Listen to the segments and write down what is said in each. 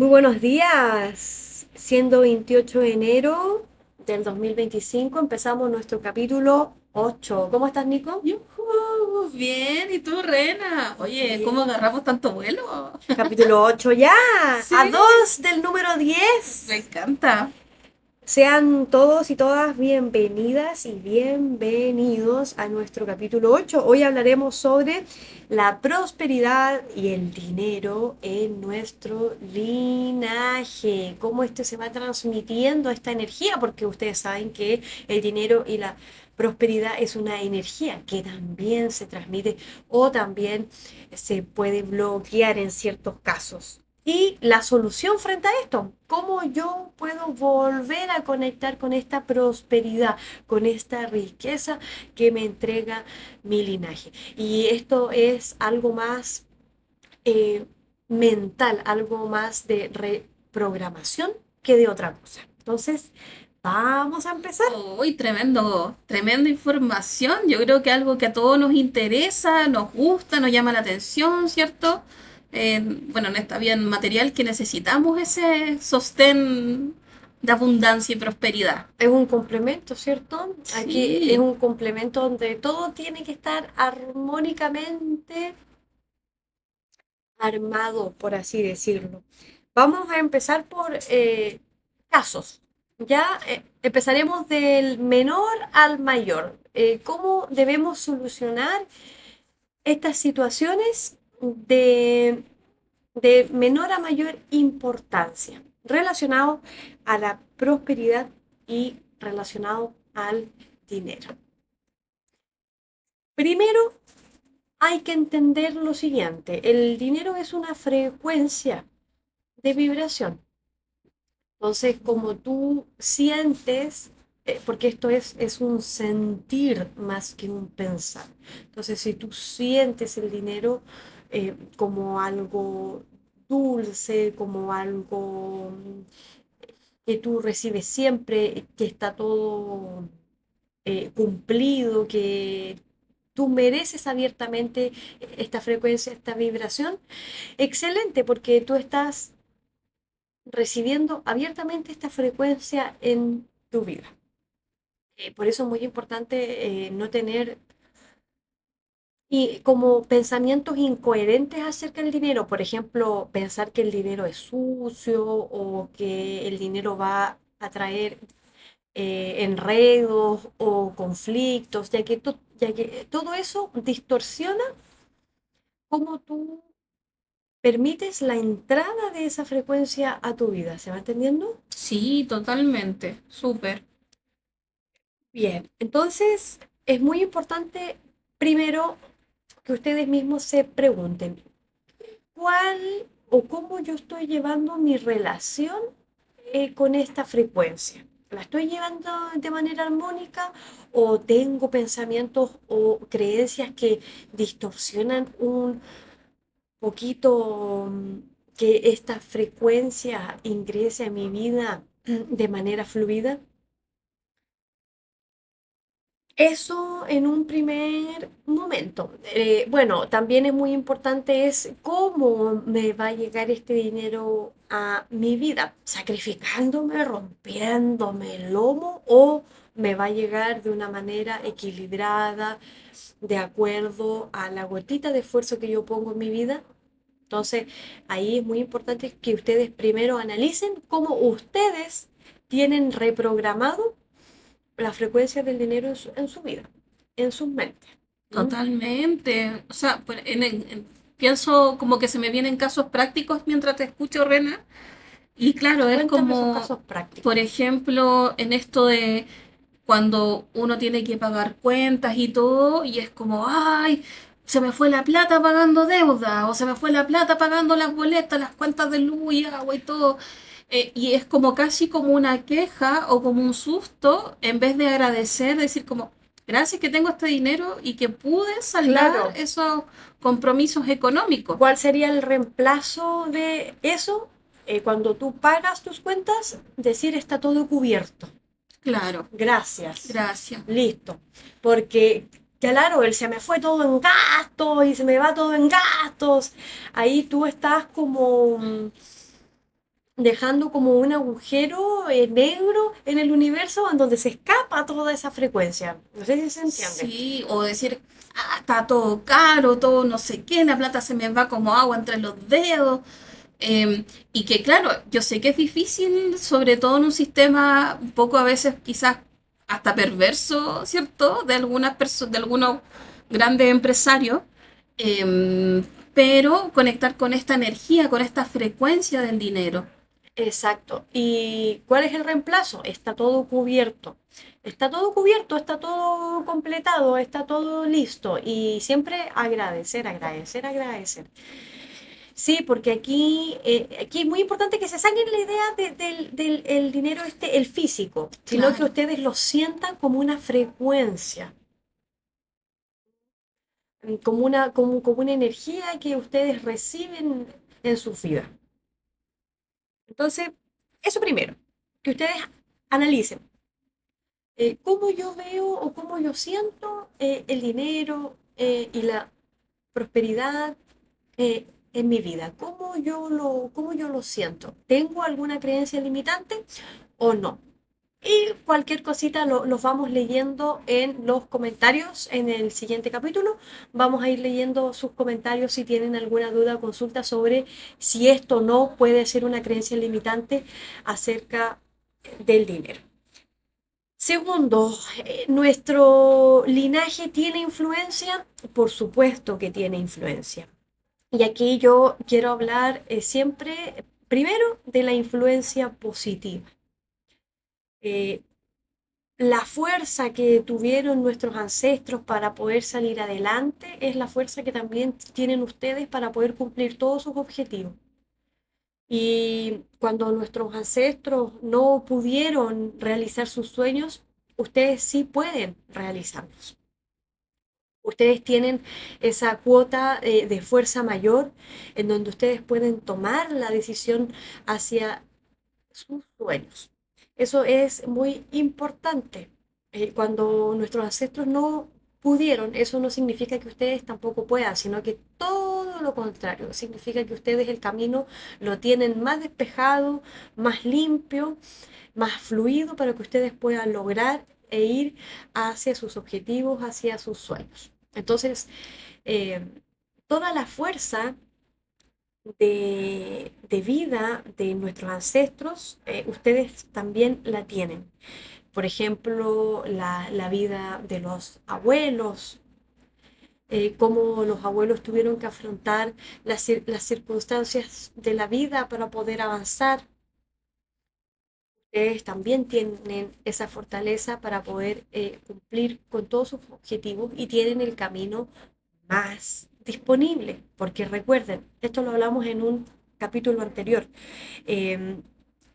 Muy buenos días. Siendo 28 de enero del 2025, empezamos nuestro capítulo 8. ¿Cómo estás, Nico? ¡Yujú! Bien, ¿y tú, Rena? Oye, ¿cómo Bien. agarramos tanto vuelo? Capítulo 8 ya, a Sí, 2 del número me 10. encanta. Sean todos y todas bienvenidas y bienvenidos a nuestro capítulo 8. Hoy hablaremos sobre la prosperidad y el dinero en nuestro linaje, cómo este se va transmitiendo esta energía, porque ustedes saben que el dinero y la prosperidad es una energía que también se transmite o también se puede bloquear en ciertos casos. Y la solución frente a esto, ¿cómo yo puedo volver a conectar con esta prosperidad, con esta riqueza que me entrega mi linaje? Y esto es algo más eh, mental, algo más de reprogramación que de otra cosa. Entonces, vamos a empezar. Uy, tremenda información. Yo creo que algo que a todos nos interesa, nos gusta, nos llama la atención, ¿cierto? Bueno, en esta vida material que necesitamos ese sostén de abundancia y prosperidad. Es un complemento, ¿cierto? Aquí es Sí, un complemento donde todo tiene que estar armónicamente armado, por así decirlo. Vamos a empezar por casos. Ya empezaremos del menor al mayor. ¿Cómo debemos solucionar estas situaciones de, de menor a mayor importancia relacionado a la prosperidad y relacionado al dinero? Primero, hay que entender lo siguiente. El dinero es una frecuencia de vibración. Entonces, como tú sientes, porque esto es un sentir más que un pensar. Entonces, si tú sientes el dinero como algo dulce, como algo que tú recibes siempre, que está todo cumplido, que tú mereces abiertamente esta frecuencia, esta vibración, excelente, porque tú estás recibiendo abiertamente esta frecuencia en tu vida. Por eso es muy importante no tener y como pensamientos incoherentes acerca del dinero. Por ejemplo, pensar que el dinero es sucio o que el dinero va a traer enredos o conflictos, ya que todo eso distorsiona cómo tú permites la entrada de esa frecuencia a tu vida. ¿Se va entendiendo? sí, totalmente. Súper. Bien, entonces es muy importante primero que ustedes mismos se pregunten cuál o cómo yo estoy llevando mi relación con esta frecuencia. ¿La estoy llevando de manera armónica o tengo pensamientos o creencias que distorsionan un poquito que esta frecuencia ingrese a mi vida de manera fluida? Eso en un primer momento. Bueno, también es muy importante es cómo me va a llegar este dinero a mi vida, sacrificándome, rompiéndome el lomo o me va a llegar de una manera equilibrada, de acuerdo a la gotita de esfuerzo que yo pongo en mi vida. Entonces, ahí es muy importante que ustedes primero analicen cómo ustedes tienen reprogramado la frecuencia del dinero en su vida, en sus mentes. ¿Mm? Totalmente. O sea, pienso como que se me vienen casos prácticos mientras te escucho, Rena. Y claro, es Cuéntame esos como, casos por prácticos. ejemplo, en esto de cuando uno tiene que pagar cuentas y todo, y es como, ay, se me fue la plata pagando deuda, o se me fue la plata pagando las boletas, las cuentas de luz y agua y todo. Y es como casi como una queja o como un susto, en vez de agradecer, decir como, gracias que tengo este dinero y que pude saldar Claro. esos compromisos económicos. ¿Cuál sería el reemplazo de eso? Cuando tú pagas tus cuentas, decir está todo cubierto. Claro, Gracias. gracias. Listo. Porque, claro, él se me fue todo en gastos y se me va todo en gastos. Ahí tú estás como dejando como un agujero negro en el universo en donde se escapa toda esa frecuencia. No sé si se entiende. Sí, o decir, ah, está todo caro, todo no sé qué, la plata se me va como agua entre los dedos. Y que claro, yo sé que es difícil, sobre todo en un sistema un poco a veces quizás hasta perverso, ¿cierto? De algunas personas, de algunos grandes empresarios, em, pero conectar con esta energía, con esta frecuencia del dinero. Exacto. ¿Y cuál es el reemplazo? Está todo cubierto. Está todo cubierto, está todo completado, está todo listo. Y siempre agradecer, agradecer, agradecer. Sí, porque aquí es muy importante que se saquen la idea del el dinero este, el físico, sino que Claro. ustedes lo sientan como una frecuencia, como una energía que ustedes reciben en su vida. Entonces, eso primero, que ustedes analicen cómo yo veo o cómo yo siento el dinero y la prosperidad en mi vida, cómo yo lo siento. ¿Tengo alguna creencia limitante o no? Y cualquier cosita los vamos leyendo en los comentarios en el siguiente capítulo. Vamos a ir leyendo sus comentarios si tienen alguna duda o consulta sobre si esto o no puede ser una creencia limitante acerca del dinero. Segundo, ¿nuestro linaje tiene influencia? Por supuesto que tiene influencia. Y aquí yo quiero hablar siempre, primero, de la influencia positiva. Eh, la fuerza que tuvieron nuestros ancestros para poder salir adelante es la fuerza que también tienen ustedes para poder cumplir todos sus objetivos. Y cuando nuestros ancestros no pudieron realizar sus sueños, ustedes sí pueden realizarlos. Ustedes tienen esa cuota de fuerza mayor en donde ustedes pueden tomar la decisión hacia sus sueños. Eso es muy importante. Cuando nuestros ancestros no pudieron, eso no significa que ustedes tampoco puedan, sino que todo lo contrario, significa que ustedes el camino lo tienen más despejado, más limpio, más fluido para que ustedes puedan lograr e ir hacia sus objetivos, hacia sus sueños. Entonces, eh, toda la fuerza de vida de nuestros ancestros, ustedes también la tienen. Por ejemplo, la vida de los abuelos, cómo los abuelos tuvieron que afrontar las circunstancias de la vida para poder avanzar. Ustedes también tienen esa fortaleza para poder cumplir con todos sus objetivos y tienen el camino más disponible, porque recuerden, esto lo hablamos en un capítulo anterior, em,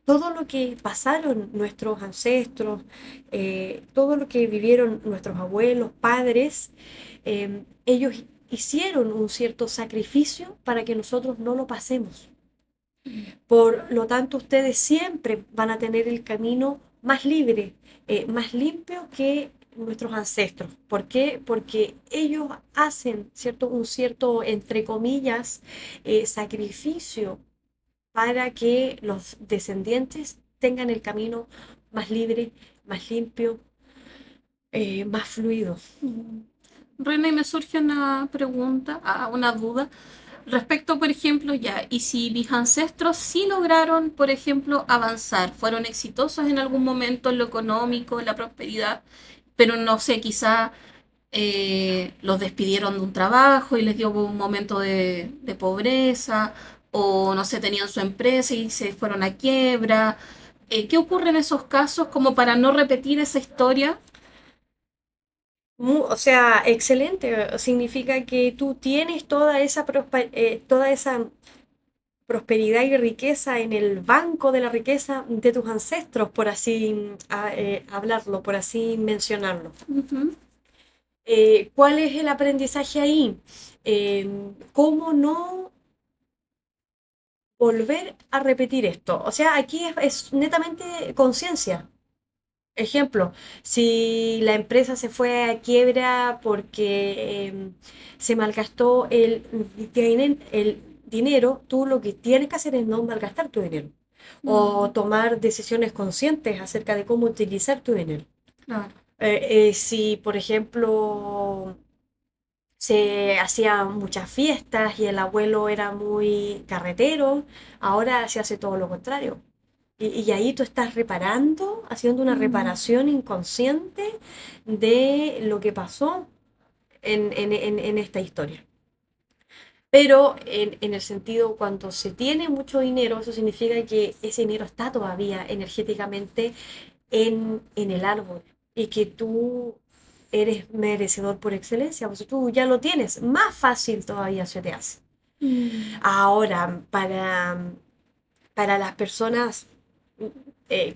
todo lo que pasaron nuestros ancestros, todo lo que vivieron nuestros abuelos, padres, ellos hicieron un cierto sacrificio para que nosotros no lo pasemos. Por lo tanto, ustedes siempre van a tener el camino más libre, más limpio que nuestros ancestros. ¿Por qué? Porque ellos hacen, ¿cierto? Un cierto, entre comillas, sacrificio para que los descendientes tengan el camino más libre, más limpio, más fluido. Mm. Reina, y me surge una pregunta, una duda. Respecto, por ejemplo, ya, y si mis ancestros sí lograron, por ejemplo, avanzar, fueron exitosos en algún momento en lo económico, en la prosperidad, pero no sé, quizá los despidieron de un trabajo y les dio un momento de pobreza, o no sé, tenían su empresa y se fueron a quiebra. ¿Qué ocurre en esos casos como para no repetir esa historia? O sea, excelente. Significa que tú tienes toda esa prosperidad y riqueza en el banco de la riqueza de tus ancestros, por así hablarlo, por así mencionarlo. Ujú. ¿Cuál es el aprendizaje ahí? ¿Cómo no volver a repetir esto? O sea, aquí es netamente conciencia. Ejemplo, si la empresa se fue a quiebra porque se malgastó el dinero, tú lo que tienes que hacer es no malgastar tu dinero. o Mm, tomar decisiones conscientes acerca de cómo utilizar tu dinero. claro. Si, por ejemplo, se hacían muchas fiestas y el abuelo era muy carretero, ahora se hace todo lo contrario. Y ahí tú estás reparando, haciendo una Mm, reparación inconsciente de lo que pasó en esta historia. Pero en el sentido, cuando se tiene mucho dinero, eso significa que ese dinero está todavía energéticamente en el árbol y que tú eres merecedor por excelencia, pues tú ya lo tienes, más fácil todavía se te hace. mm, Ahora, para las personas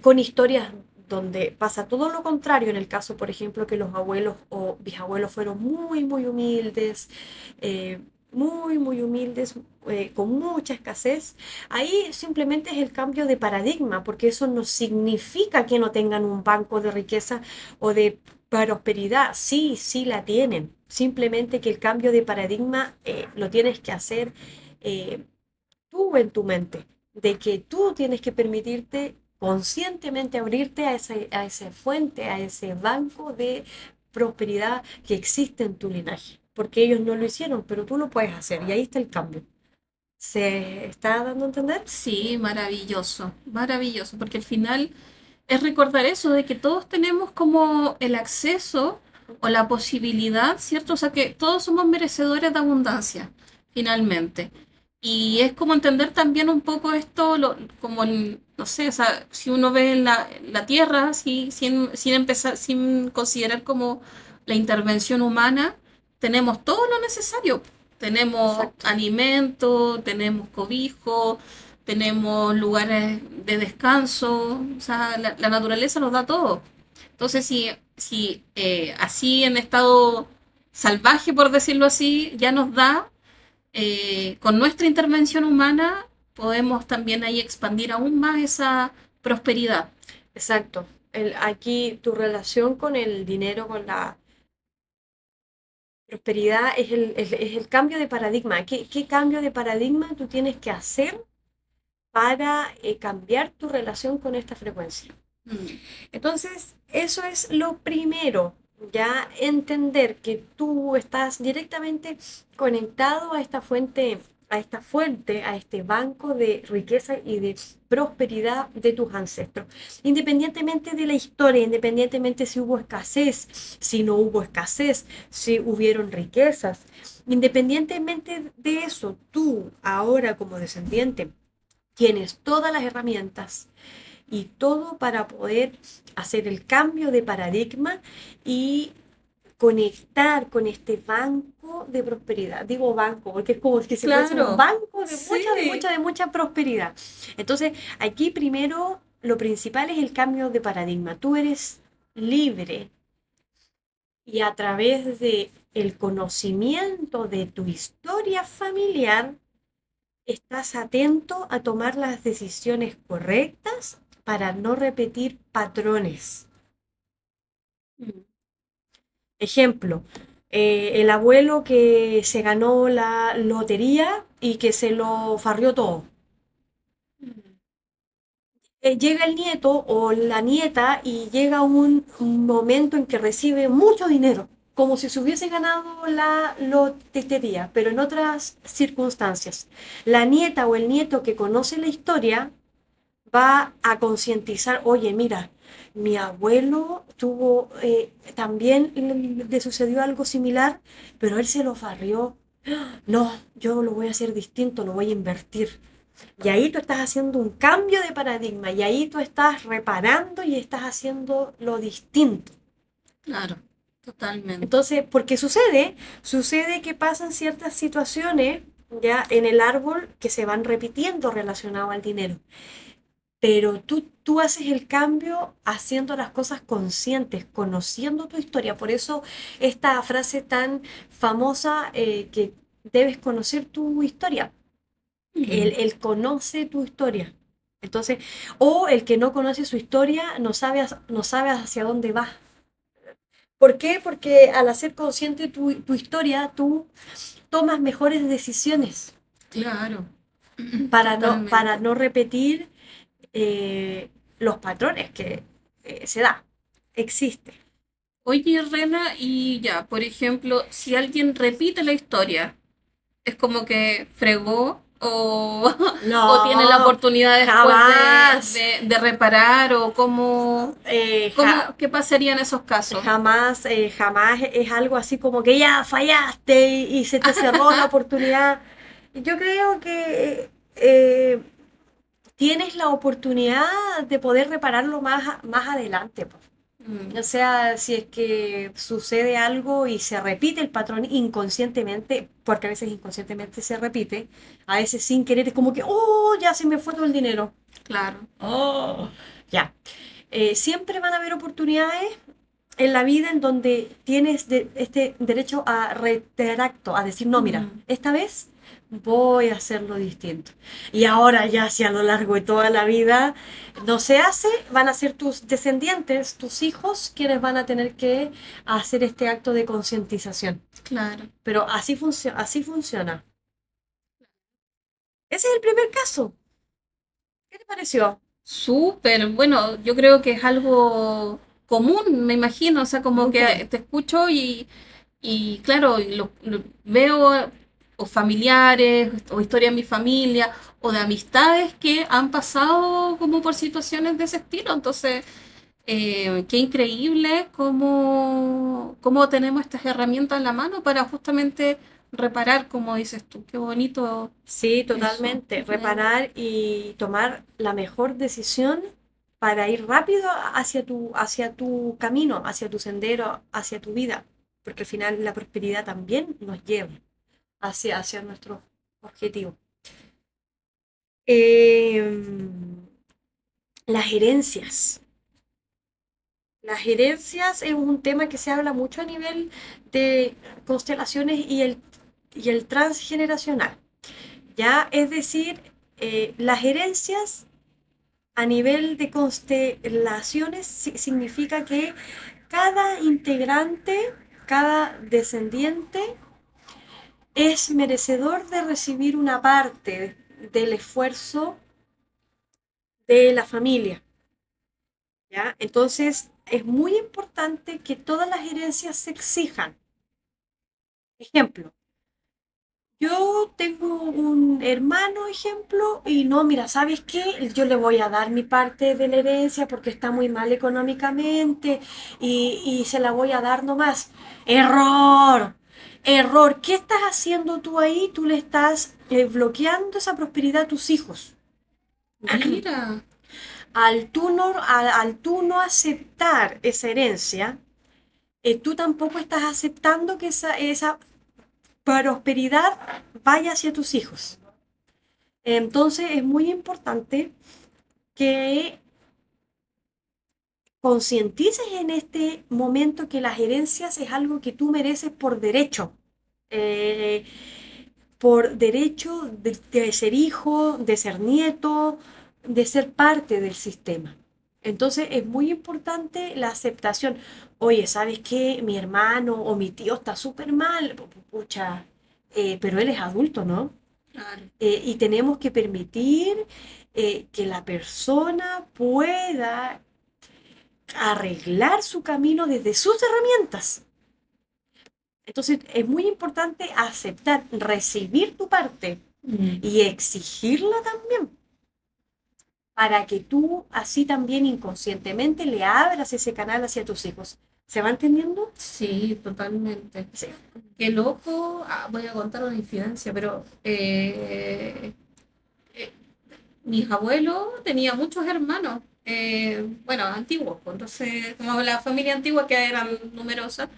con historias donde pasa todo lo contrario, en el caso, por ejemplo, que los abuelos o bisabuelos fueron muy humildes, eh, muy humildes, con mucha escasez, ahí simplemente es el cambio de paradigma, porque eso no significa que no tengan un banco de riqueza o de prosperidad. Sí, sí la tienen. Simplemente que el cambio de paradigma lo tienes que hacer tú en tu mente, de que tú tienes que permitirte conscientemente abrirte a esa fuente, a ese banco de prosperidad que existe en tu linaje, porque ellos no lo hicieron, pero tú lo puedes hacer y ahí está el cambio. ¿Se está dando a entender? sí, maravilloso, maravilloso, porque al final es recordar eso de que todos tenemos como el acceso o la posibilidad, ¿cierto? O sea, que todos somos merecedores de abundancia, finalmente. Y es como entender también un poco esto, como no sé, o sea, si uno ve la tierra, sin empezar, sin considerar como la intervención humana, tenemos todo lo necesario. Tenemos Exacto, alimento, tenemos cobijo, tenemos lugares de descanso, o sea, la naturaleza nos da todo. Entonces, si así en estado salvaje, por decirlo así, ya nos da, con nuestra intervención humana podemos también ahí expandir aún más esa prosperidad. exacto. Aquí tu relación con el dinero, con la prosperidad, es el cambio de paradigma. ¿Qué cambio de paradigma tú tienes que hacer para cambiar tu relación con esta frecuencia? Mm, Entonces, eso es lo primero, ya entender que tú estás directamente conectado a este banco de riqueza y de prosperidad de tus ancestros. Independientemente de la historia, independientemente si hubo escasez, si no hubo escasez, si hubieron riquezas, independientemente de eso, tú ahora como descendiente tienes todas las herramientas y todo para poder hacer el cambio de paradigma y conectar con este banco de prosperidad. Digo banco porque es como que si fuese un claro, banco de sí. de mucha prosperidad. Entonces, aquí primero lo principal es el cambio de paradigma. Tú eres libre y a través de el conocimiento de tu historia familiar estás atento a tomar las decisiones correctas para no repetir patrones. Mm, Ejemplo, el abuelo que se ganó la lotería y que se lo farrió todo. mm, Llega el nieto o la nieta y llega un momento en que recibe mucho dinero, como si se hubiese ganado la lotería, pero en otras circunstancias. La nieta o el nieto que conoce la historia va a concientizar, oye, mira, mi abuelo tuvo, también le sucedió algo similar, pero él se lo farrió. No, yo lo voy a hacer distinto, lo voy a invertir. Y ahí tú estás haciendo un cambio de paradigma y ahí tú estás reparando y estás haciendo lo distinto. claro, totalmente. Entonces, porque sucede que pasan ciertas situaciones ya en el árbol que se van repitiendo relacionado al dinero. Pero tú haces el cambio haciendo las cosas conscientes, conociendo tu historia. Por eso esta frase tan famosa que debes conocer tu historia. Mm, Él conoce tu historia. Entonces, o el que no conoce su historia no sabe, no sabe hacia dónde va. ¿Por qué? Porque al hacer consciente tu historia, tú tomas mejores decisiones claro, para totalmente. no repetir eh, los patrones que se da, existe. Oye, Rena, y ya, por ejemplo, si alguien repite la historia, es como que fregó o, o tiene la No, oportunidad después jamás, de reparar o eh, ja- qué pasaría en esos casos. jamás, jamás es algo así como que ya fallaste y se te cerró la oportunidad. Yo creo que tienes la oportunidad de poder repararlo más adelante, po. Mm, O sea, si es que sucede algo y se repite el patrón inconscientemente, porque a veces inconscientemente se repite, a veces sin querer es como que, oh, ya se me fue todo el dinero. claro. Oh, ya. Siempre van a haber oportunidades en la vida en donde tienes este derecho a retracto, a decir, no, mira, Mm, esta vez voy a hacerlo distinto. Y ahora ya si a lo largo de toda la vida no se hace, van a ser tus descendientes, tus hijos, quienes van a tener que hacer este acto de concientización. claro. Pero así funciona. Ese es el primer caso. ¿Qué te pareció? Súper, bueno, yo creo que es algo común, me imagino, o sea, como Muy común. que te escucho y claro, veo o familiares o historias de mi familia o de amistades que han pasado como por situaciones de ese estilo. Entonces, qué increíble cómo tenemos estas herramientas en la mano para justamente reparar, como dices tú. Qué bonito Sí, eso. totalmente. Reparar y tomar la mejor decisión para ir rápido hacia tu camino, hacia tu sendero, hacia tu vida. Porque al final la prosperidad también nos lleva hacia nuestros objetivos. Las herencias. Las herencias es un tema que se habla mucho a nivel de constelaciones y el transgeneracional. ¿Ya? Es decir, las herencias a nivel de constelaciones significa que cada integrante, cada descendiente es merecedor de recibir una parte del esfuerzo de la familia, ¿ya? Entonces, es muy importante que todas las herencias se exijan. Ejemplo, yo tengo un hermano, ejemplo, y no, mira, ¿sabes qué? Yo le voy a dar mi parte de la herencia porque está muy mal económicamente y se la voy a dar nomás. Error, error. ¿Qué estás haciendo tú ahí? Tú le estás bloqueando esa prosperidad a tus hijos. Mira, Al tú no aceptar esa herencia, tú tampoco estás aceptando que esa prosperidad vaya hacia tus hijos. Entonces es muy importante que concientices en este momento que las herencias es algo que tú mereces eh, por derecho de ser hijo, de ser nieto, de ser parte del sistema. Entonces es muy importante la aceptación. Oye, ¿sabes qué? Mi hermano o mi tío está súper mal. Pucha, pero él es adulto, ¿no? claro. Y tenemos que permitir que la persona pueda arreglar su camino desde sus herramientas. Entonces es muy importante aceptar, recibir tu parte Mm. y exigirla también, para que tú así también inconscientemente le abras ese canal hacia tus hijos. ¿Se va entendiendo? Sí, totalmente. Sí. Qué loco. Voy a contar una infidencia, pero eh, mis abuelos tenían muchos hermanos, bueno, antiguos, pues, entonces, como la familia antigua que eran numerosas,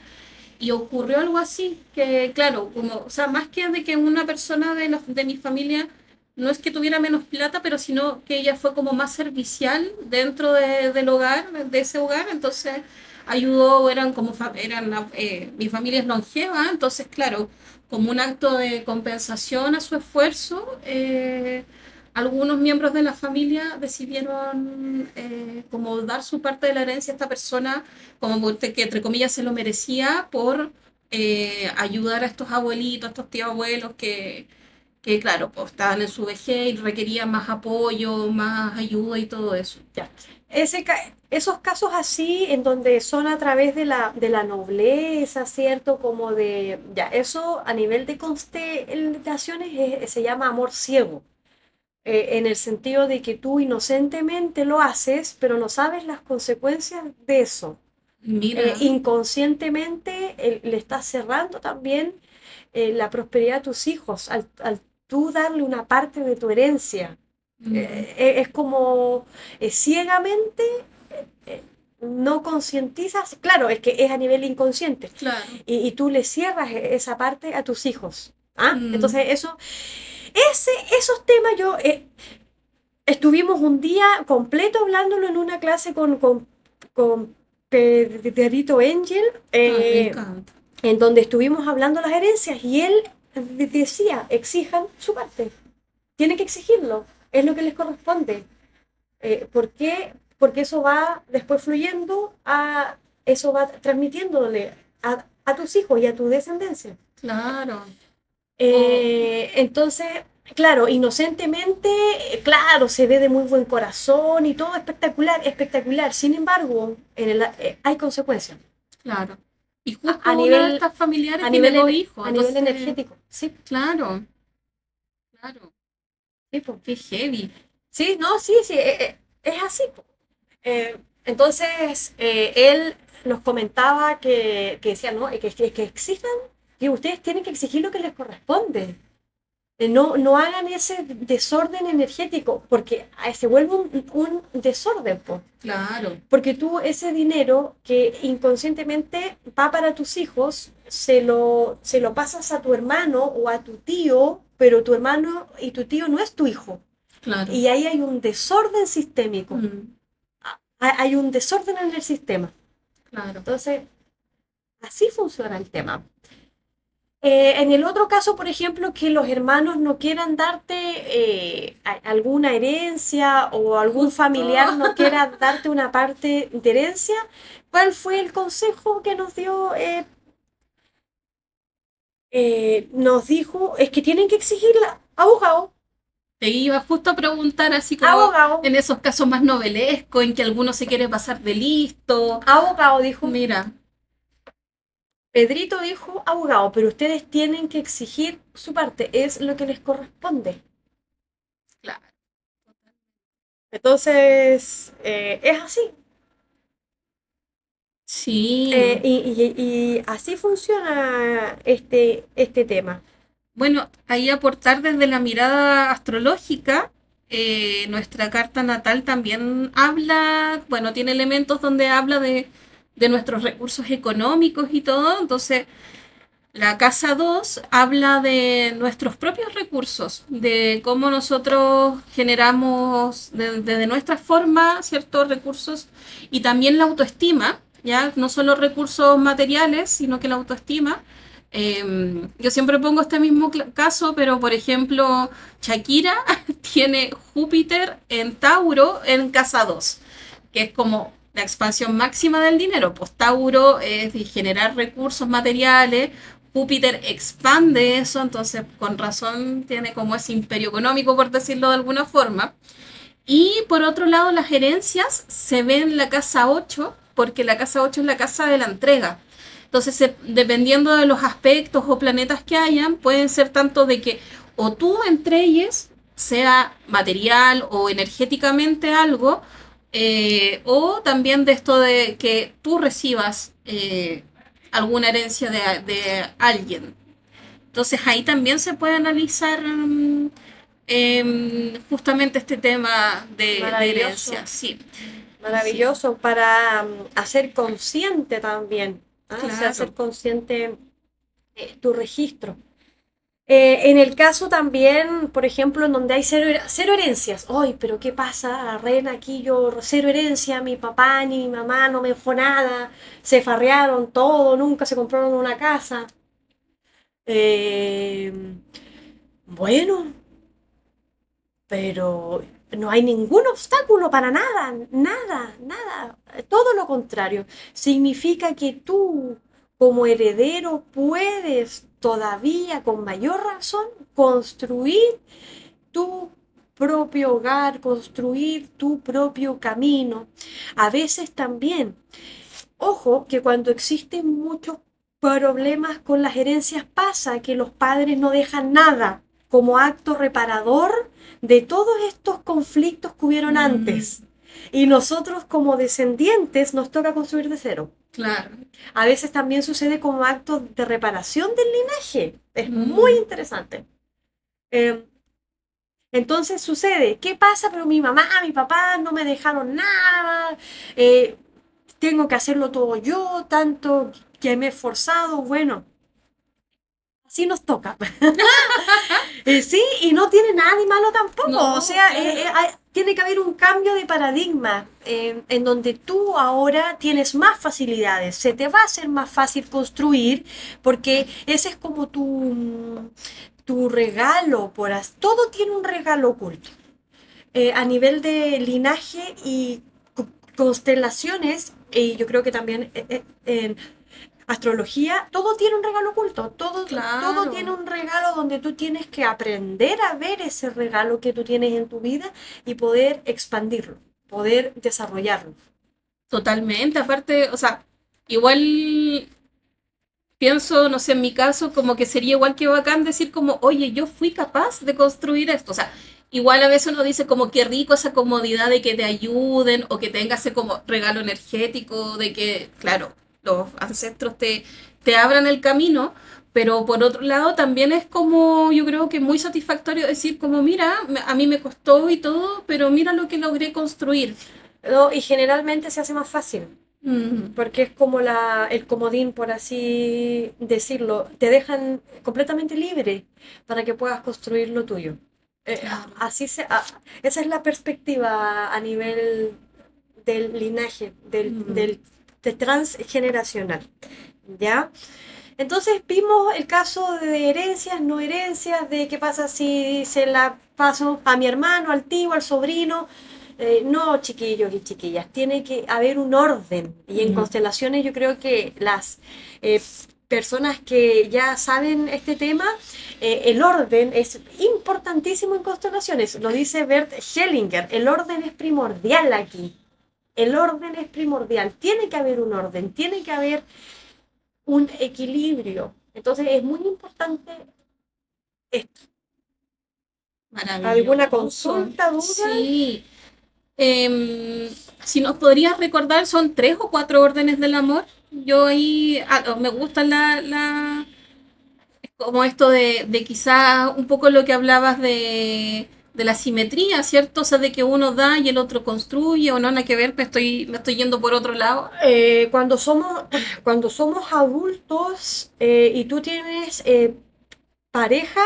y ocurrió algo así, que claro, como, o sea, más que de que una persona de mi familia no es que tuviera menos plata, pero sino que ella fue como más servicial dentro del hogar, de ese hogar, entonces ayudó, eran como, mi familia es longeva, entonces claro, como un acto de compensación a su esfuerzo, algunos miembros de la familia decidieron como dar su parte de la herencia a esta persona como que entre comillas se lo merecía por ayudar a estos abuelitos, a estos tíos abuelos que claro, pues estaban en su vejez y requerían más apoyo, más ayuda y todo eso. Ya. Esos casos así, en donde son a través de la nobleza, ¿cierto? Como de, ya, eso a nivel de constelaciones se llama amor ciego, en el sentido de que tú inocentemente lo haces, pero no sabes las consecuencias de eso. Mira, Inconscientemente le estás cerrando también la prosperidad a tus hijos al tú darle una parte de tu herencia. mm, Es como ciegamente eh, no concientizas, claro, es que es a nivel inconsciente, claro. y tú le cierras esa parte a tus hijos. ¿Ah? Mm, Entonces, esos temas estuvimos un día completo hablándolo en una clase con Pedrito Angel, me encanta. en donde estuvimos hablando las herencias y él decía, exijan su parte, tienen que exigirlo, es lo que les corresponde. ¿Por qué? Porque eso va después fluyendo eso va transmitiéndole a tus hijos y a tu descendencia. Claro. O, Entonces, claro, inocentemente, claro, se ve de muy buen corazón y todo espectacular, espectacular. Sin embargo, hay consecuencias claro. Y a justo una de nivel, estas familiares a tiene nivel, dos hijos, a nivel entonces, energético. Sí, claro, claro. sí, po. Qué heavy. Sí, no, sí, sí, es así, po. Entonces, él nos comentaba que decía, no, que exijan, que ustedes tienen que exigir lo que les corresponde. No hagan ese desorden energético, porque se vuelve un desorden, po. Claro, Porque tú ese dinero que inconscientemente va para tus hijos, se lo pasas a tu hermano o a tu tío, pero tu hermano y tu tío no es tu hijo. claro. Y ahí hay un desorden sistémico, Mm, hay un desorden en el sistema. claro. Entonces, así funciona el tema. En el otro caso, por ejemplo, que los hermanos no quieran darte alguna herencia o algún Justo. familiar no quiera darte una parte de herencia, ¿cuál fue el consejo que nos dio? Nos dijo, es que tienen que exigirla, abogado, Te iba justo a preguntar así como abogado, en esos casos más novelescos en que alguno se quiere pasar de listo. abogado, dijo. Mira, Pedrito dijo, abogado, pero ustedes tienen que exigir su parte, es lo que les corresponde. claro. Entonces, es así. Sí. Y así funciona este tema. Bueno, ahí aportar desde la mirada astrológica, nuestra carta natal también habla, bueno, tiene elementos donde habla de nuestros recursos económicos y todo, entonces la casa 2 habla de nuestros propios recursos, de cómo nosotros generamos desde nuestra forma ciertos recursos y también la autoestima, ya no solo recursos materiales, sino que la autoestima. Yo siempre pongo este mismo caso, pero por ejemplo, Shakira tiene Júpiter en Tauro en casa 2, que es como la expansión máxima del dinero. Pues Tauro es de generar recursos materiales, Júpiter expande eso, entonces con razón tiene como ese imperio económico, por decirlo de alguna forma. Y por otro lado, las herencias se ven en la casa 8 porque la casa 8 es la casa de la entrega. Entonces, dependiendo de los aspectos o planetas que hayan, pueden ser tanto de que o tú entregues, sea material o energéticamente algo, o también de esto de que tú recibas alguna herencia de alguien. Entonces ahí también se puede analizar justamente este tema de Maravilloso, herencia, sí, sí, maravilloso para hacer consciente también, ¿ah? O sea, hacer claro, consciente tu registro. En el caso también, por ejemplo, en donde hay cero herencias. ¡Ay, pero qué pasa, Reina? Aquí yo cero herencia, mi papá ni mi mamá no me dejó nada, se farrearon todo, nunca se compraron una casa. Eh, bueno, pero no hay ningún obstáculo para nada, nada, nada. Todo lo contrario. Significa que tú, como heredero, puedes todavía con mayor razón construir tu propio hogar, construir tu propio camino. A veces también, ojo, que cuando existen muchos problemas con las herencias pasa que los padres no dejan nada como acto reparador de todos estos conflictos que hubieron Mm, antes. Y nosotros como descendientes nos toca construir de cero. claro. A veces también sucede como acto de reparación del linaje. Es muy Mm, interesante. Eh, entonces sucede, ¿qué pasa? Pero mi mamá, mi papá no me dejaron nada, eh, tengo que hacerlo todo yo, tanto que me he esforzado, bueno, así nos toca. Sí, y no tiene nada de malo tampoco, o no, sea, claro. tiene que haber un cambio de paradigma en donde tú ahora tienes más facilidades, se te va a hacer más fácil construir porque ese es como tu regalo, todo tiene un regalo oculto. A nivel de linaje y constelaciones, y yo creo que también en astrología, todo tiene un regalo oculto, todo tiene Claro. un regalo donde tú tienes que aprender a ver ese regalo que tú tienes en tu vida y poder expandirlo, poder desarrollarlo. Totalmente. Aparte, o sea, igual pienso, no sé, en mi caso, como que sería igual que bacán decir como, oye, yo fui capaz de construir esto. O sea, igual a veces uno dice como qué rico esa comodidad de que te ayuden o que tengas ese como regalo energético, de que, claro, los ancestros te abran el camino, pero por otro lado también es como, yo creo que muy satisfactorio decir como, mira, a mí me costó y todo, pero mira lo que logré construir. ¿No? Y generalmente se hace más fácil, Mm, porque es como el comodín, por así decirlo. Te dejan completamente libre para que puedas construir lo tuyo. claro. Esa es la perspectiva a nivel del linaje, Mm. de transgeneracional. ¿Ya? Entonces vimos el caso de herencias, no herencias, de qué pasa si se la paso a mi hermano, al tío, al sobrino. No, chiquillos y chiquillas, tiene que haber un orden. Y en Mm. constelaciones yo creo que las eh, personas que ya saben este tema, el orden es importantísimo en constelaciones. Lo dice Bert Hellinger, el orden es primordial aquí. El orden es primordial. Tiene que haber un orden, tiene que haber un equilibrio. Entonces es muy importante esto. ¿Alguna Maravilloso. consulta, duda? Sí. Si nos podrías recordar, son 3 o 4 órdenes del amor. Yo ahí me gusta como esto de quizás un poco lo que hablabas de la simetría, ¿cierto? O sea, de que uno da y el otro construye, o no, nada que ver, me estoy yendo por otro lado. Cuando somos adultos y tú tienes pareja,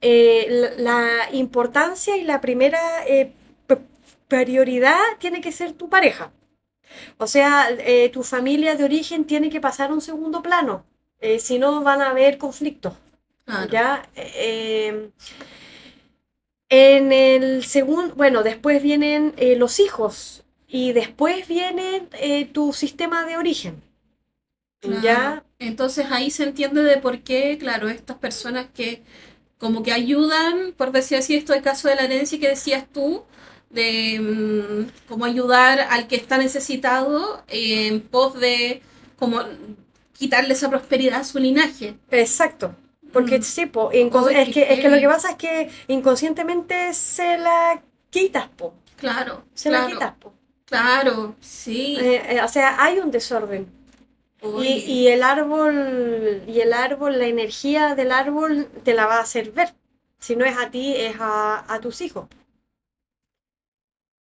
la importancia y la primera prioridad tiene que ser tu pareja. O sea, tu familia de origen tiene que pasar a un segundo plano. Si no, van a haber conflictos. Claro, ¿Ya? En el segundo, bueno, después vienen los hijos y después viene tu sistema de origen. claro. ¿Ya? Entonces ahí se entiende de por qué, claro, estas personas que como que ayudan, por decir así, esto el caso de la herencia que decías tú, de cómo ayudar al que está necesitado en pos de como quitarle esa prosperidad a su linaje. Exacto. Porque Mm. sí, po, ¡Ay, qué es que lo que heavy! pasa es que inconscientemente se la quitas, po. Claro, Se la claro, quitas, po. claro, sí. O sea, hay un desorden. Oye, Y el árbol, la energía del árbol te la va a hacer ver. Si no es a ti, es a tus hijos.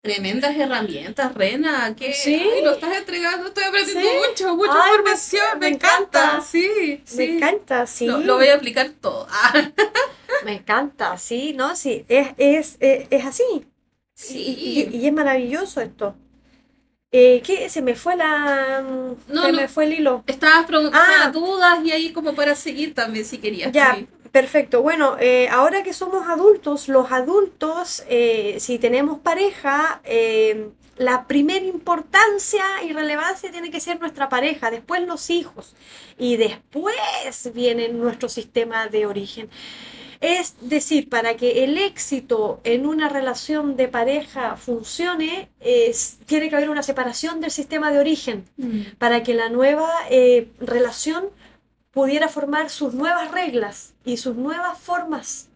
tremendas herramientas, Rena. ¿Qué? Sí, Ay, lo estás entregando, estoy sí. aprendiendo mucho, mucha Ay, información, me me encanta. encanta. Sí, Me sí. encanta, Lo voy sí. a aplicar todo. Ah, Me encanta, sí, ¿no? Sí, es así. sí. Y es maravilloso esto. ¿Qué? No, Se me no. fue el hilo. O sea, Ah, dudas y ahí como para seguir también si querías ya, también. perfecto. Bueno, ahora que somos adultos, los adultos, si tenemos pareja, la primera importancia y relevancia tiene que ser nuestra pareja, después los hijos y después viene nuestro sistema de origen. Es decir, para que el éxito en una relación de pareja funcione, tiene que haber una separación del sistema de origen Mm. para que la nueva relación pudiera formar sus nuevas reglas y sus nuevas formas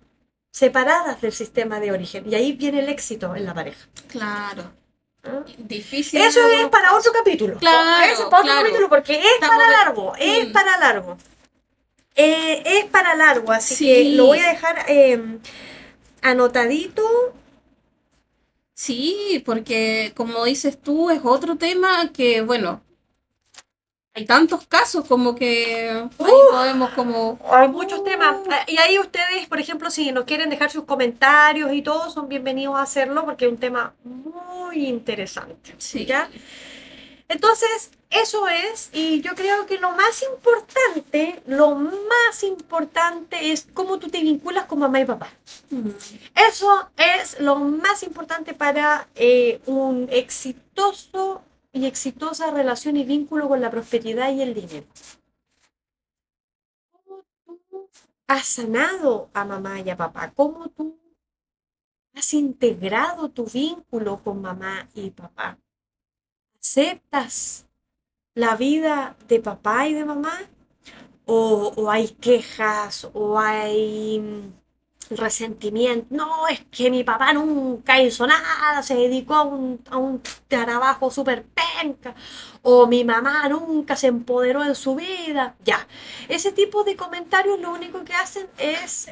separadas del sistema de origen. Y ahí viene el éxito en la pareja. Claro. ¿Ah? Difícil en Eso es algunos para otro casos. capítulo. Eso es Claro, para otro claro. capítulo porque es Estamos para de... largo, es Mm. para largo. Es para largo, así que lo voy a Sí, dejar anotadito. sí, porque como dices tú, es otro tema que, bueno, hay tantos casos como que ahí podemos como... Hay muchos temas. Y ahí ustedes, por ejemplo, si nos quieren dejar sus comentarios y todo, son bienvenidos a hacerlo porque es un tema muy interesante. ¿Ya? Sí. Entonces, eso es, y yo creo que lo más importante es cómo tú te vinculas con mamá y papá. Mm. Eso es lo más importante para un exitoso y exitosa relación y vínculo con la prosperidad y el dinero. ¿Cómo tú has sanado a mamá y a papá? ¿Cómo tú has integrado tu vínculo con mamá y papá? ¿Aceptas la vida de papá y de mamá? ¿O hay quejas? ¿O hay resentimiento? No, es que mi papá nunca hizo nada, se dedicó a un trabajo súper penca. O mi mamá nunca se empoderó en su vida. Ya, ese tipo de comentarios lo único que hacen es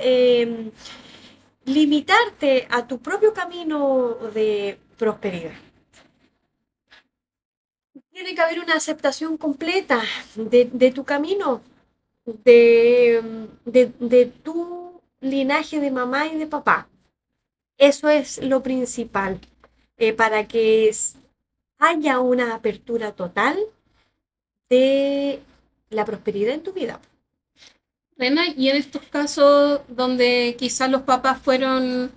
limitarte a tu propio camino de prosperidad. Tiene que haber una aceptación completa de tu camino, de tu linaje de mamá y de papá. Eso es lo principal, para que haya una apertura total de la prosperidad en tu vida. Rena, y en estos casos donde quizás los papás fueron,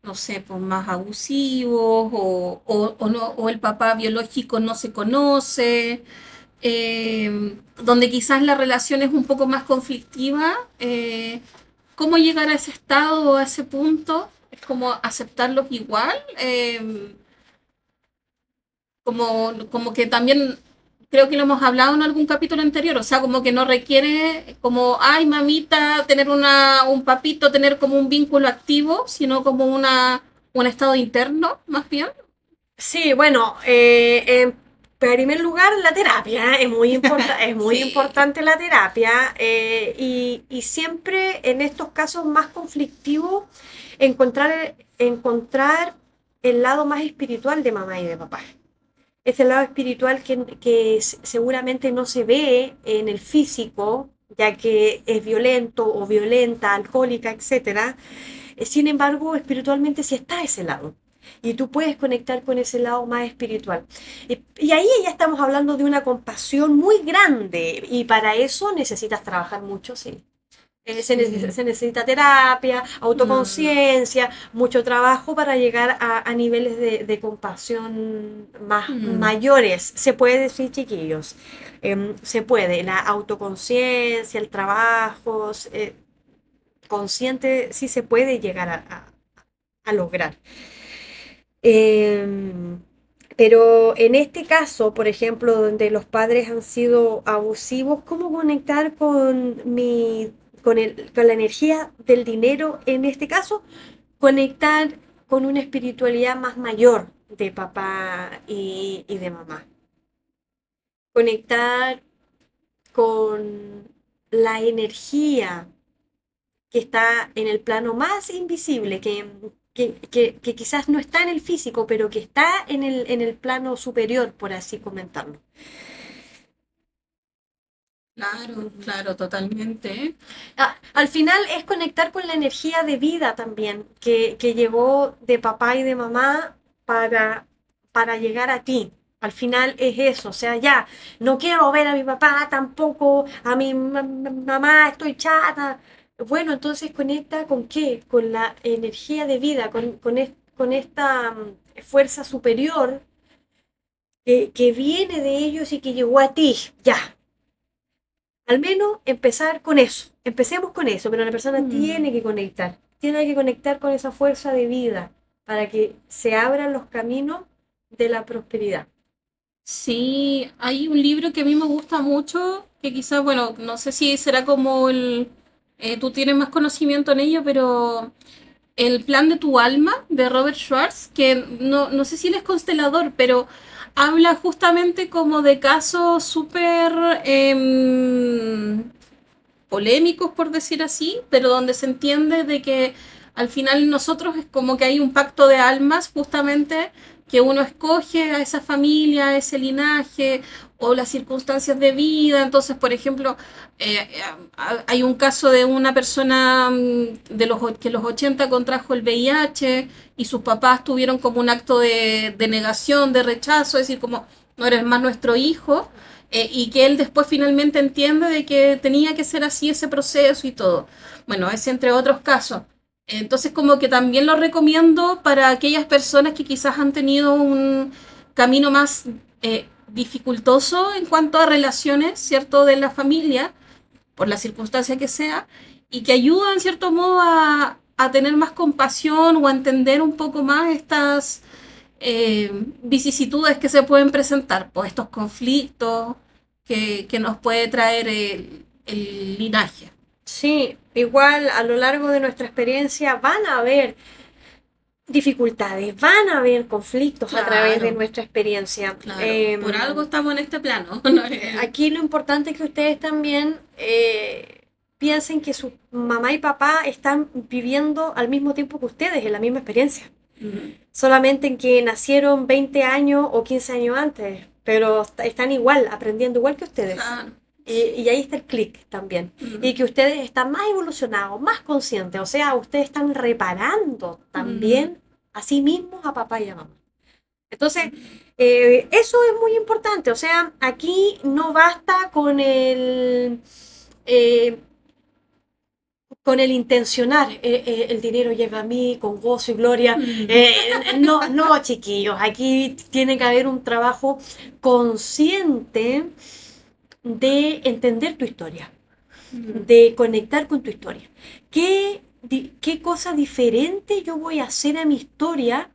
no sé, pues más abusivos o no, o el papá biológico no se conoce, donde quizás la relación es un poco más conflictiva, ¿cómo llegar a ese estado o a ese punto? Es como aceptarlos igual, como que también creo que lo hemos hablado en algún capítulo anterior, o sea, como que no requiere como, ay, mamita, tener un papito, tener como un vínculo activo, sino como un estado interno, más bien. Sí, bueno, en primer lugar, la terapia, es muy Sí. importante la terapia, y siempre en estos casos más conflictivos encontrar el lado más espiritual de mamá y de papá. Ese lado espiritual que seguramente no se ve en el físico, ya que es violento o violenta, alcohólica, etcétera. Sin embargo, espiritualmente sí está ese lado. Y tú puedes conectar con ese lado más espiritual. Y ahí ya estamos hablando de una compasión muy grande. Y para eso necesitas trabajar mucho, sí. Sí. Se necesita terapia, Mm, autoconciencia, mucho trabajo para llegar a niveles de compasión más mm. mayores. Se puede decir, chiquillos, se puede. La autoconciencia, el trabajo consciente, sí se puede llegar a lograr. Em, pero en este caso, por ejemplo, donde los padres han sido abusivos, ¿cómo conectar con la energía del dinero en este caso? Conectar con una espiritualidad más mayor de papá y de mamá. Conectar con la energía que está en el plano más invisible, que quizás no está en el físico, pero que está en el plano superior, por así comentarlo. Claro, Ujú. claro, totalmente. Al final es conectar con la energía de vida también, que llegó de papá y de mamá para llegar a ti. Al final es eso, o sea, ya, no quiero ver a mi papá tampoco, a mi mamá, estoy chata. Bueno, entonces conecta con qué? Con la energía de vida, con esta fuerza superior que viene de ellos y que llegó a ti. Ya, al menos empezar con eso. Empecemos con eso, pero la persona Mm. tiene que conectar con esa fuerza de vida para que se abran los caminos de la prosperidad. Sí, hay un libro que a mí me gusta mucho, que quizás, bueno, no sé si será como tú tienes más conocimiento en ello, pero El plan de tu alma de Robert Schwartz, que no sé si él es constelador, pero habla justamente como de casos súper polémicos, por decir así, pero donde se entiende de que al final nosotros es como que hay un pacto de almas justamente que uno escoge a esa familia, a ese linaje o las circunstancias de vida. Entonces, por ejemplo, hay un caso de una persona que en los 80 contrajo el VIH y sus papás tuvieron como un acto de negación, de rechazo, es decir, como no eres más nuestro hijo, y que él después finalmente entiende de que tenía que ser así ese proceso y todo. Bueno, es entre otros casos. Entonces, como que también lo recomiendo para aquellas personas que quizás han tenido un camino más dificultoso en cuanto a relaciones, ¿cierto?, de la familia, por la circunstancia que sea, y que ayudan, en cierto modo, a tener más compasión o a entender un poco más estas vicisitudes que se pueden presentar, pues estos conflictos que nos puede traer el linaje. Sí, igual a lo largo de nuestra experiencia van a haber dificultades, van a haber conflictos a través de Claro, nuestra experiencia. claro. Por algo estamos en este plano. ¿No? Aquí lo importante es que ustedes también piensen que su mamá y papá están viviendo al mismo tiempo que ustedes, en la misma experiencia. Mm, Solamente en que nacieron 20 años o 15 años antes, pero están igual, aprendiendo igual que ustedes. claro. Y ahí está el clic también. Mm, Y que ustedes están más evolucionados, más conscientes, o sea, ustedes están reparando mm, también a sí mismos a papá y a mamá. Entonces, mm. eso es muy importante. O sea, aquí no basta eh, con el intencionar. El dinero llega a mí con gozo y gloria. Mm, No, no, chiquillos. Aquí tiene que haber un trabajo consciente de entender tu historia, mm, de conectar con tu historia. ¿Qué cosa diferente yo voy a hacer a mi historia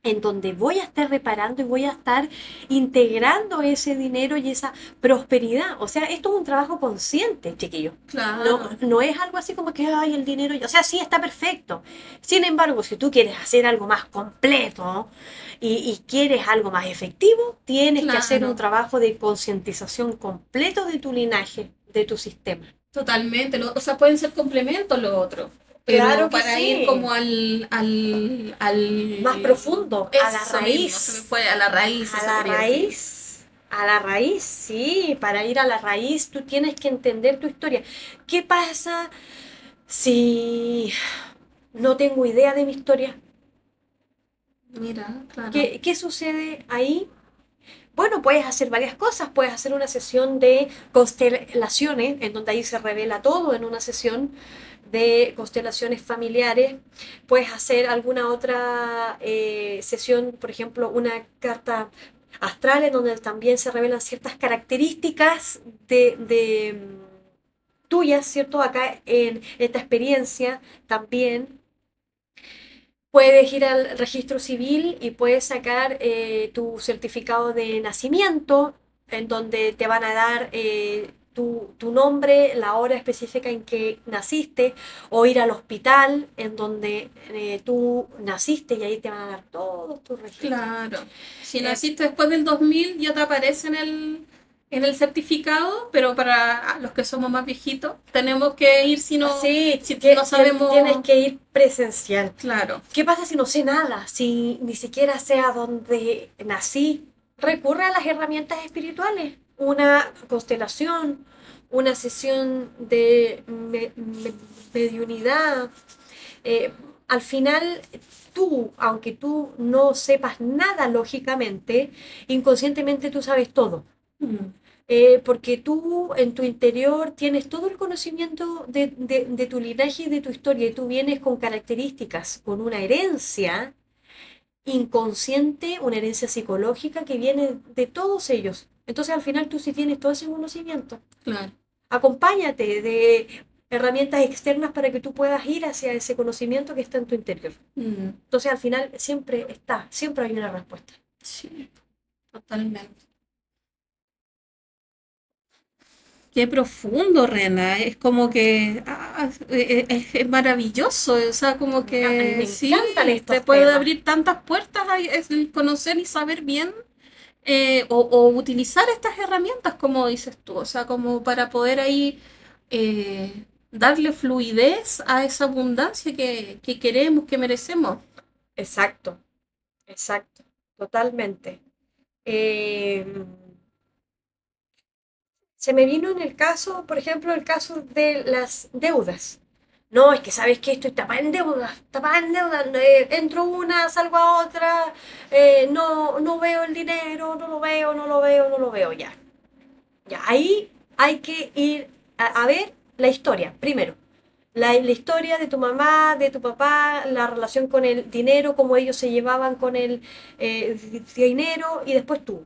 en donde voy a estar reparando y voy a estar integrando ese dinero y esa prosperidad? O sea, esto es un trabajo consciente, chiquillos. No, claro, no es algo así como que, ay, el dinero, o sea, sí está perfecto. Sin embargo, si tú quieres hacer algo más completo y quieres algo más efectivo, tienes que hacer un claro. trabajo de concientización completo de tu linaje, de tu sistema. Totalmente. O sea, pueden ser complementos los otros, pero Claro que para ir sí. como Más profundo, a la eso mismo, se me raíz. fue a la raíz, A eso la quería decir. raíz, a la raíz, sí, para ir a la raíz tú tienes que entender tu historia. ¿Qué pasa si no tengo idea de mi historia? Mira, claro. ¿Qué sucede ahí? Bueno, puedes hacer varias cosas. Puedes hacer una sesión de constelaciones, en donde ahí se revela todo en una sesión de constelaciones familiares. Puedes hacer alguna otra sesión, por ejemplo, una carta astral, en donde también se revelan ciertas características tuyas, ¿cierto? Acá en esta experiencia también. Puedes ir al registro civil y puedes sacar tu certificado de nacimiento, en donde te van a dar tu nombre, la hora específica en que naciste, o ir al hospital en donde tú naciste y ahí te van a dar todos tus registros. Claro. Si Eh, naciste después del 2000 ya te aparece en el certificado, pero para los que somos más viejitos, tenemos que ir Así, si no tienes sabemos. que ir presencial. Claro. ¿Qué pasa si no sé nada? Si ni siquiera sé a dónde nací. Recurre a las herramientas espirituales. Una constelación, una sesión de mediunidad. Eh, Al final, tú, aunque tú no sepas nada lógicamente, inconscientemente tú sabes todo. Mm, Porque tú en tu interior tienes todo el conocimiento de tu linaje y de tu historia, y tú vienes con características, con una herencia, inconsciente, una herencia psicológica que viene de todos ellos. Entonces al final tú sí tienes todo ese conocimiento. Claro. Acompáñate de herramientas externas para que tú puedas ir hacia ese conocimiento que está en tu interior. Mm, Entonces al final siempre está, siempre hay una respuesta. sí, totalmente. Qué profundo, Rena. Es como que es maravilloso. O sea, como A mí me que sí, encantan te estos puede temas. abrir tantas puertas es el conocer y saber bien o utilizar estas herramientas, como dices tú. O sea, como para poder ahí darle fluidez a esa abundancia que queremos, que merecemos. Exacto, exacto, totalmente. Eh, Se me vino en el caso, por ejemplo, el caso de las deudas. No, es que sabes que esto está en deuda, está en deuda, entro una, salgo a otra, no veo el dinero, no lo veo, no lo veo, no lo veo, ya. Ya, ahí hay que ir a ver la historia, primero. La historia de tu mamá, de tu papá, la relación con el dinero, cómo ellos se llevaban con el dinero y después tú.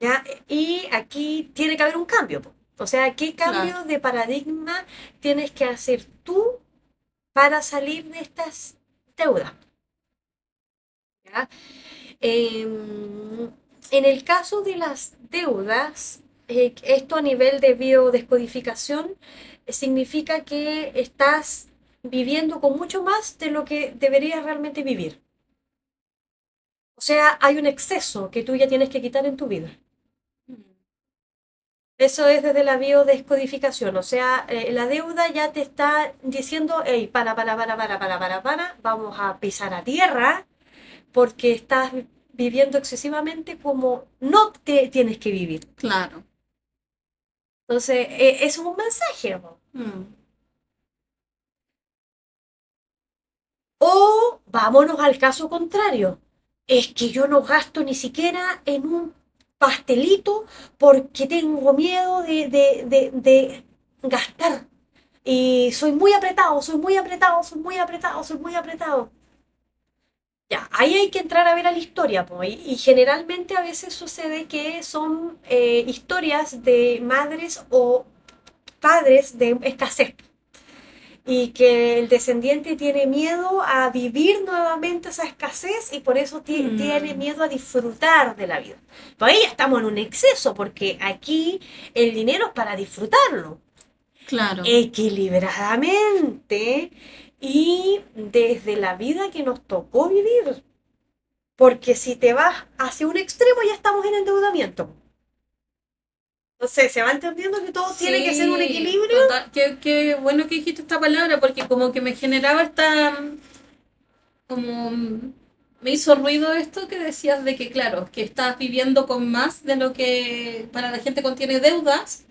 ¿Ya? Y aquí tiene que haber un cambio, po. O sea, ¿qué Claro. cambio de paradigma tienes que hacer tú para salir de estas deudas? ¿Ya? En el caso de las deudas, esto a nivel de biodescodificación significa que estás viviendo con mucho más de lo que deberías realmente vivir. O sea, hay un exceso que tú ya tienes que quitar en tu vida. Eso es desde la biodescodificación, o sea, la deuda ya te está diciendo, hey, vamos a pisar a tierra porque estás viviendo excesivamente como no te tienes que vivir. Claro. Entonces, eso es un mensaje, ¿no? Mm, O vámonos al caso contrario. Es que yo no gasto ni siquiera en un pastelito porque tengo miedo de gastar. Y soy muy apretado, soy muy apretado, soy muy apretado, soy muy apretado. Ya, ahí hay que entrar a ver a la historia, po, y generalmente a veces sucede que son historias de madres o padres de escasez y que el descendiente tiene miedo a vivir nuevamente esa escasez y por eso tiene mm, miedo a disfrutar de la vida. Pues ahí ya estamos en un exceso porque aquí el dinero es para disfrutarlo claro. equilibradamente y desde la vida que nos tocó vivir. Porque si te vas hacia un extremo ya estamos en endeudamiento. Entonces, se va entendiendo que todo tiene que ser un Sí, equilibrio. total. Qué bueno que dijiste esta palabra porque como que me generaba como me hizo ruido esto que decías de que, claro, que estás viviendo con más de lo que para la gente contiene deudas,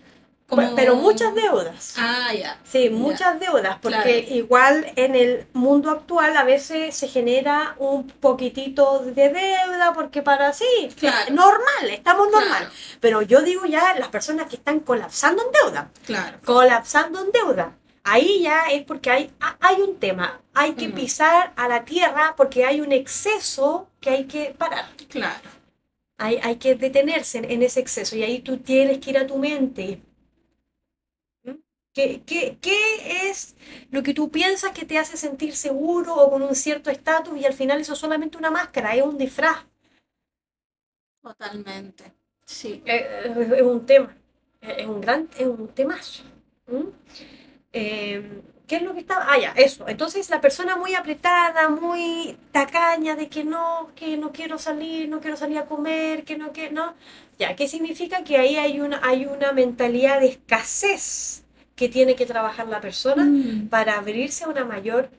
Pero muchas como, deudas. ya, Sí, ya, muchas deudas, porque claro, igual en el mundo actual a veces se genera un poquitito de deuda, porque para sí, claro, normal, estamos normal. claro, Pero yo digo ya las personas que están colapsando en deuda, claro, colapsando en deuda. Ahí ya es porque hay un tema, hay que mm, pisar a la tierra porque hay un exceso que hay que parar. claro, Hay que detenerse en ese exceso y ahí tú tienes que ir a tu mente. ¿Mm? ¿Qué es lo que tú piensas que te hace sentir seguro o con un cierto estatus y al final eso es solamente una máscara, es un disfraz? totalmente, sí, Es un tema, es un temazo. ¿Mm? ¿Qué es lo que estaba? Ah, ya, eso. Entonces la persona muy apretada, muy tacaña de que no quiero salir, no quiero salir a comer, que no, que no. Ya, ¿qué significa? Que ahí hay una mentalidad de escasez que tiene que trabajar la persona mm, para abrirse a una mayor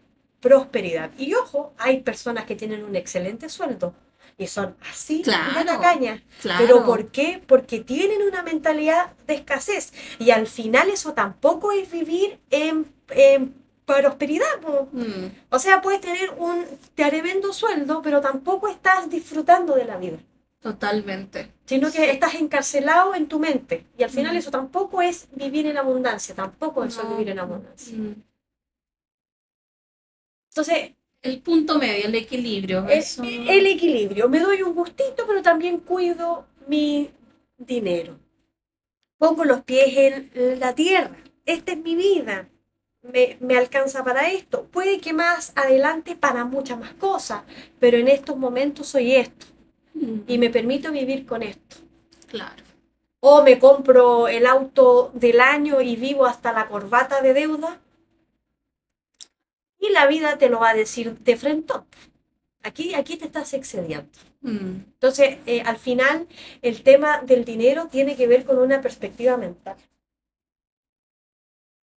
prosperidad. Y ojo, hay personas que tienen un excelente sueldo y son así de claro, tacañas. ¿Pero claro, por qué? Porque tienen una mentalidad de escasez. Y al final eso tampoco es vivir en prosperidad, po. mm, O sea, puedes tener un tremendo sueldo, pero tampoco estás disfrutando de la vida, totalmente, sino que sí, estás encarcelado en tu mente. Y al final mm, eso tampoco es vivir en abundancia, tampoco eso es vivir no, en abundancia. mm, Entonces, El punto medio, el equilibrio, eso. El equilibrio. Me doy un gustito, pero también cuido mi dinero. Pongo los pies en la tierra. Esta es mi vida. Me alcanza para esto. Puede que más adelante para muchas más cosas, pero en estos momentos soy esto y Mm, me permito vivir con esto. claro, O me compro el auto del año y vivo hasta la corbata de deuda y la vida te lo va a decir de frente. Aquí te estás excediendo. mm, Entonces, al final, el tema del dinero tiene que ver con una perspectiva mental.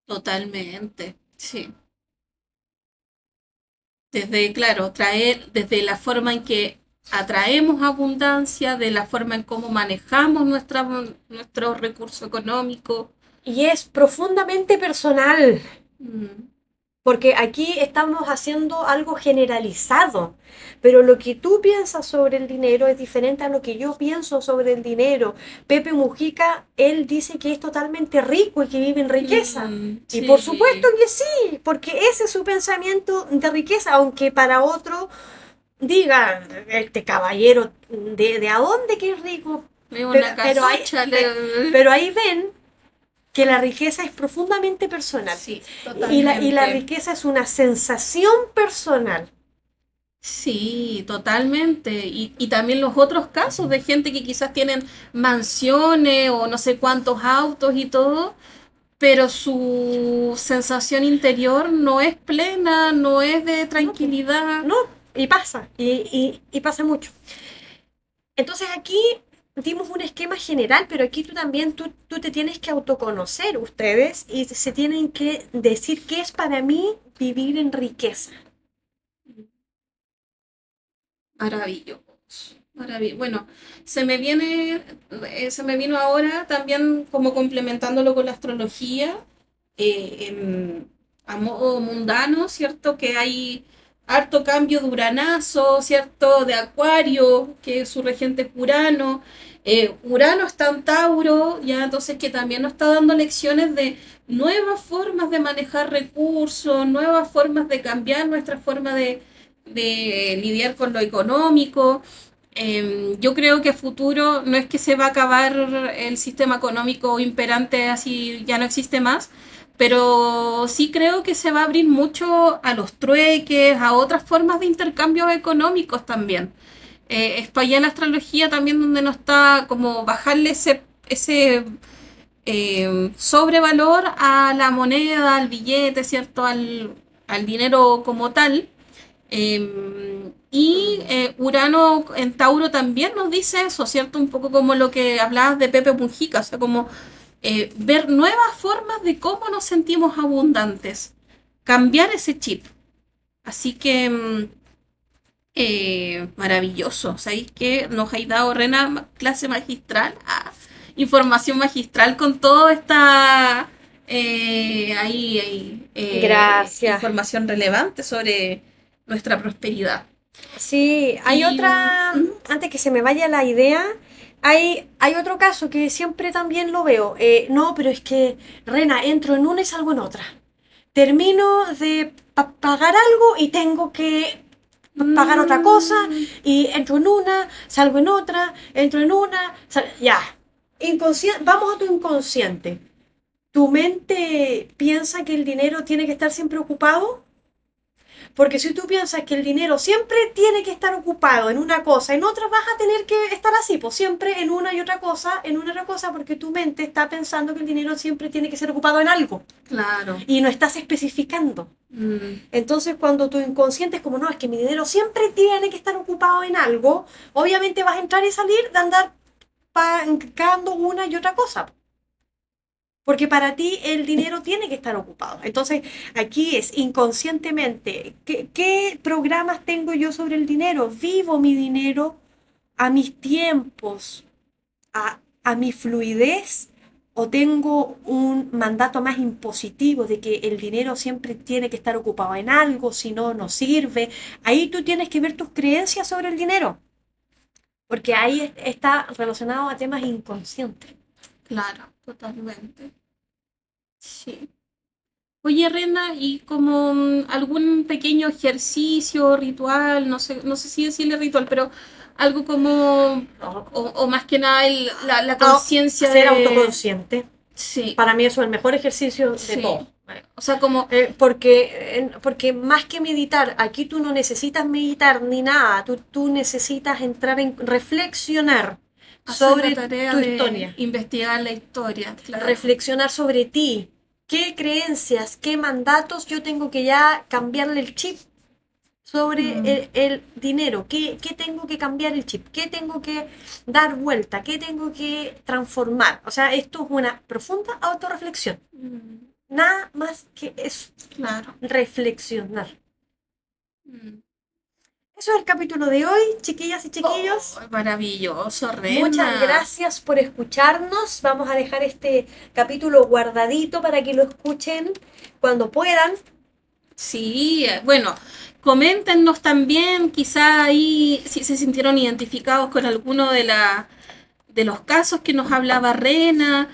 totalmente, sí. Desde, claro, traer, desde la forma en que atraemos abundancia, de la forma en cómo manejamos nuestro recurso económico. Y es profundamente personal, Mm, porque aquí estamos haciendo algo generalizado, pero lo que tú piensas sobre el dinero es diferente a lo que yo pienso sobre el dinero. Pepe Mujica, él dice que es totalmente rico y que vive en riqueza. Y por supuesto sí, que sí, porque ese es su pensamiento de riqueza, aunque para otro diga, este caballero, de a dónde que es rico? es Pero, una pero, ahí, casucha, pero ahí ven que la riqueza es profundamente personal. sí, Y la totalmente. riqueza es una sensación personal. Sí, totalmente. Y también los otros casos de gente que quizás tienen mansiones o no sé cuántos autos y todo, pero su sensación interior no es plena, no es de No, po, tranquilidad. no, y pasa, y pasa mucho. Entonces aquí dimos un esquema general, pero aquí tú también, tú te tienes que autoconocer ustedes y se tienen que decir qué es para mí vivir en riqueza. Maravilloso. Bueno, se me vino ahora también como complementándolo con la astrología, a modo mundano, ¿cierto? Que hay harto cambio de Uranazo, ¿cierto? De Acuario, que su regente es Urano. Urano está en Tauro, ya entonces que también nos está dando lecciones de nuevas formas de manejar recursos, nuevas formas de cambiar nuestra forma de lidiar con lo económico. Yo creo que a futuro no es que se va a acabar el sistema económico imperante así ya no existe más, pero sí creo que se va a abrir mucho a los trueques, a otras formas de intercambios económicos también. Es para allá en la astrología también donde nos está como bajarle ese sobrevalor a la moneda, al billete, ¿cierto? Al dinero como tal. Mm. Urano en Tauro también nos dice eso, ¿cierto? Un poco como lo que hablabas de Pepe Mujica, o sea, como ver nuevas formas de cómo nos sentimos abundantes, cambiar ese chip. Así que maravilloso, ¿sabéis que nos ha dado Rena clase magistral? Información magistral con toda esta Gracias. información relevante sobre nuestra prosperidad. Sí, hay Y otra, antes que se me vaya la idea, hay otro caso que siempre también lo veo. No, pero es que, Rena, entro en una y salgo en otra. Termino de pagar algo y tengo que pagar otra cosa mm, y entro en una, salgo en otra, entro en una, ya. Vamos a tu inconsciente. ¿Tu mente piensa que el dinero tiene que estar siempre ocupado? Porque si tú piensas que el dinero siempre tiene que estar ocupado en una cosa, en otra vas a tener que estar así, pues siempre en una y otra cosa, en una y otra cosa, porque tu mente está pensando que el dinero siempre tiene que ser ocupado en algo claro. y no estás especificando. Mm, Entonces, cuando tu inconsciente es como, no, es que mi dinero siempre tiene que estar ocupado en algo, obviamente vas a entrar y salir de andar pagando una y otra cosa. Porque para ti el dinero tiene que estar ocupado. Entonces, aquí es inconscientemente, ¿qué programas tengo yo sobre el dinero? ¿Vivo mi dinero a mis tiempos, a mi fluidez? ¿O tengo un mandato más impositivo de que el dinero siempre tiene que estar ocupado en algo, si no, no sirve? Ahí tú tienes que ver tus creencias sobre el dinero, porque ahí está relacionado a temas inconscientes. claro, totalmente. Sí. Oye, Rena, y como algún pequeño ejercicio, ritual, no sé si decirle ritual, pero algo como, No, o más que nada la no, conciencia ser de, autoconsciente. sí, Para mí eso es el mejor ejercicio de sí, todos. o sea, como Porque más que meditar, aquí tú no necesitas meditar ni nada, tú necesitas entrar en reflexionar hacer la sobre tarea tu de historia, investigar la historia, claro. reflexionar sobre ti, qué creencias, qué mandatos yo tengo que ya cambiarle el chip sobre Mm, el dinero, qué tengo que cambiar el chip, qué tengo que dar vuelta, qué tengo que transformar. O sea, esto es una profunda autorreflexión. mm, Nada más que eso, claro. reflexionar. Mm. Eso es el capítulo de hoy, chiquillas y Oh, chiquillos. maravilloso, Muchas Rena. gracias por escucharnos. Vamos a dejar este capítulo guardadito para que lo escuchen cuando puedan. Sí, bueno, coméntenos también, quizá ahí si se sintieron identificados con alguno de los casos que nos hablaba Rena,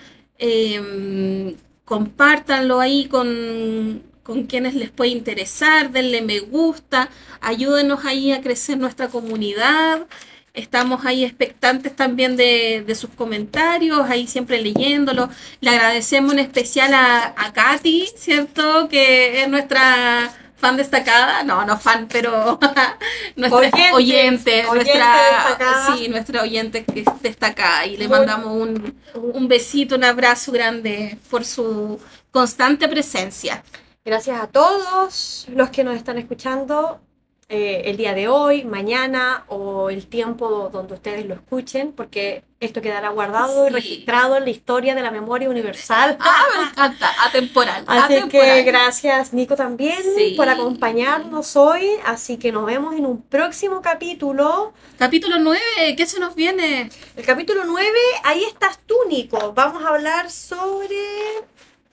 compártanlo ahí con quienes les puede interesar, denle me gusta, ayúdenos ahí a crecer nuestra comunidad. Estamos ahí expectantes también de sus comentarios, ahí siempre leyéndolos. Le agradecemos en especial a Katy, ¿cierto? Que es nuestra fan destacada. No, no fan, pero nuestra oyente, Oyente destacada. sí, nuestra oyente que es destacada. Y le Mu- mandamos un besito, un abrazo grande por su constante presencia. Gracias a todos los que nos están escuchando el día de hoy, mañana o el tiempo donde ustedes lo escuchen, porque esto quedará guardado y Sí. registrado en la historia de la memoria universal. Ah, me encanta. Atemporal, Así que atemporal. gracias Nico también por Sí. acompañarnos hoy, así que nos vemos en un próximo capítulo. Capítulo 9, ¿qué se nos viene? El capítulo 9, ahí estás tú Nico, vamos a hablar sobre...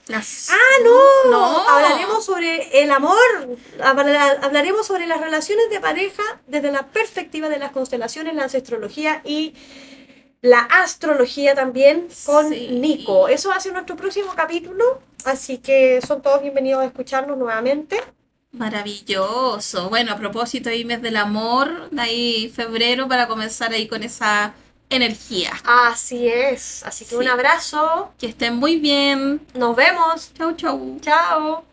Las... Ah, no, No. hablaremos sobre el amor, hablaremos sobre las relaciones de pareja desde la perspectiva de las constelaciones, la ancestrología y la astrología también con Nico. Sí. Eso va a ser nuestro próximo capítulo, así que son todos bienvenidos a escucharnos nuevamente. Maravilloso. Bueno, a propósito ahí mes del amor, de ahí febrero para comenzar ahí con esa energía. Así es, así que un Sí. abrazo, Que estén muy bien. nos vemos, Chau, chau. chao.